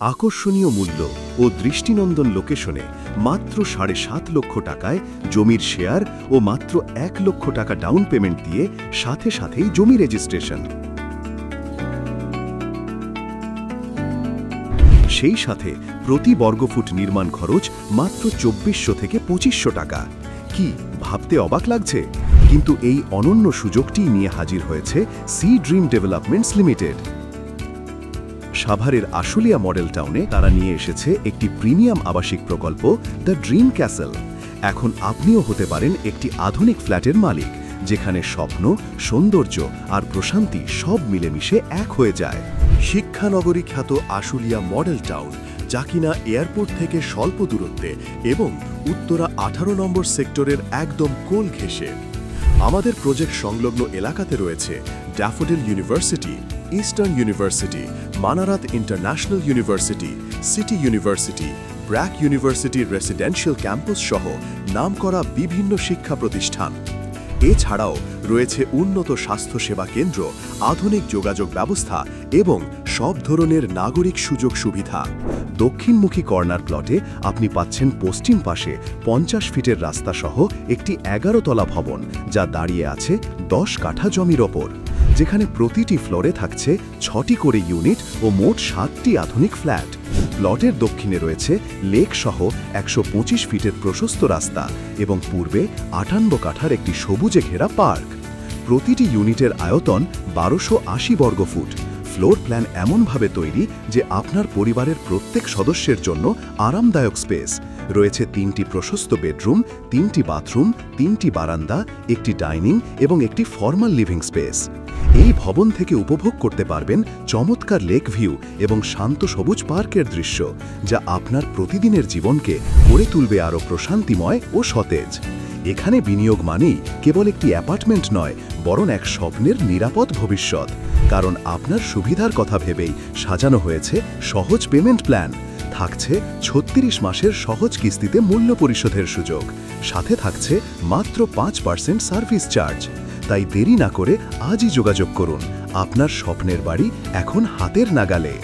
আকর্ষণীয় মূল্য ও দৃষ্টিনন্দন লোকেশনে মাত্র ৭.৫ লক্ষ টাকায় জমির শেয়ার ও মাত্র ১ লক্ষ টাকা ডাউন পেমেন্ট দিয়ে সাথেই জমি রেজিস্ট্রেশন। সেই সাথে প্রতি বর্গফুট নির্মাণ খরচ মাত্র ২৪০০ থেকে ২৫০০ টাকা। কি ভাবতে অবাক লাগছে? কিন্তু এই অনন্য সুযোগটি নিয়ে হাজির হয়েছে সি ড্রিম ডেভেলপমেন্টস লিমিটেড। সাভারের আশুলিয়া মডেল টাউনে তারা নিয়ে এসেছে একটি প্রিমিয়াম আবাসিক প্রকল্প দ্য ড্রিম ক্যাসেল। এখন আপনিও হতে পারেন একটি আধুনিক ফ্ল্যাটের মালিক, যেখানে স্বপ্ন, সৌন্দর্য আর প্রশান্তি সব মিলেমিশে এক হয়ে যায়। শিক্ষানগরী খ্যাত আশুলিয়া মডেল টাউন, যা কিনা এয়ারপোর্ট থেকে স্বল্প দূরত্বে এবং উত্তরা ১৮ নম্বর সেক্টরের একদম কোল ঘেঁষে। আমাদের প্রজেক্ট সংলগ্ন এলাকাতে রয়েছে daffodil university, eastern university, Manarat international university, city university, BRAC ইউনিভার্সিটির রেসিডেন্সিয়াল ক্যাম্পাস সহ নামকরা বিভিন্ন শিক্ষা প্রতিষ্ঠান। এছাড়াও রয়েছে উন্নত স্বাস্থ্যসেবা কেন্দ্র, আধুনিক যোগাযোগ ব্যবস্থা এবং সব ধরনের নাগরিক সুযোগ সুবিধা। দক্ষিণমুখী কর্নার প্লটে আপনি পাচ্ছেন পশ্চিম পাশে ৫০ ফিটের রাস্তা সহ একটি ১১ তলা ভবন, যা দাঁড়িয়ে আছে ১০ কাঠা জমির ওপর, যেখানে প্রতিটি ফ্লোরে থাকছে ৬টি করে ইউনিট ও মোট ৭টি আধুনিক ফ্ল্যাট। প্লটের দক্ষিণে রয়েছে লেক সহ ১২৫ ফিটের প্রশস্ত রাস্তা এবং পূর্বে ৫৮ কাঠার একটি সবুজে ঘেরা পার্ক। প্রতিটি ইউনিটের আয়তন ১২৮০ বর্গফুট। ফ্লোর প্ল্যান এমনভাবে তৈরি যে আপনার পরিবারের প্রত্যেক সদস্যের জন্য আরামদায়ক স্পেস। রয়েছে ৩টি প্রশস্ত বেডরুম, ৩টি বাথরুম, ৩টি বারান্দা, একটি ডাইনিং এবং একটি ফর্মাল লিভিং স্পেস। এই ভবন থেকে উপভোগ করতে পারবেন চমৎকার লেক ভিউ এবং শান্ত সবুজ পার্কের দৃশ্য, যা আপনার প্রতিদিনের জীবনকে গড়ে তুলবে আরও প্রশান্তিময় ও সতেজ। এখানে বিনিয়োগ মানেই কেবল একটি অ্যাপার্টমেন্ট নয়, বরং এক স্বপ্নের নিরাপদ ভবিষ্যৎ। কারণ আপনার সুবিধার কথা ভেবেই সাজানো হয়েছে সহজ পেমেন্ট প্ল্যান। থাকছে ৩৬ মাসের সহজ কিস্তিতে মূল্য পরিশোধের সুযোগ, সাথে থাকছে মাত্র ৫% সার্ভিস চার্জ। তাই দেরি না করে আজই যোগাযোগ করুন। আপনার স্বপ্নের বাড়ি এখন হাতের নাগালে।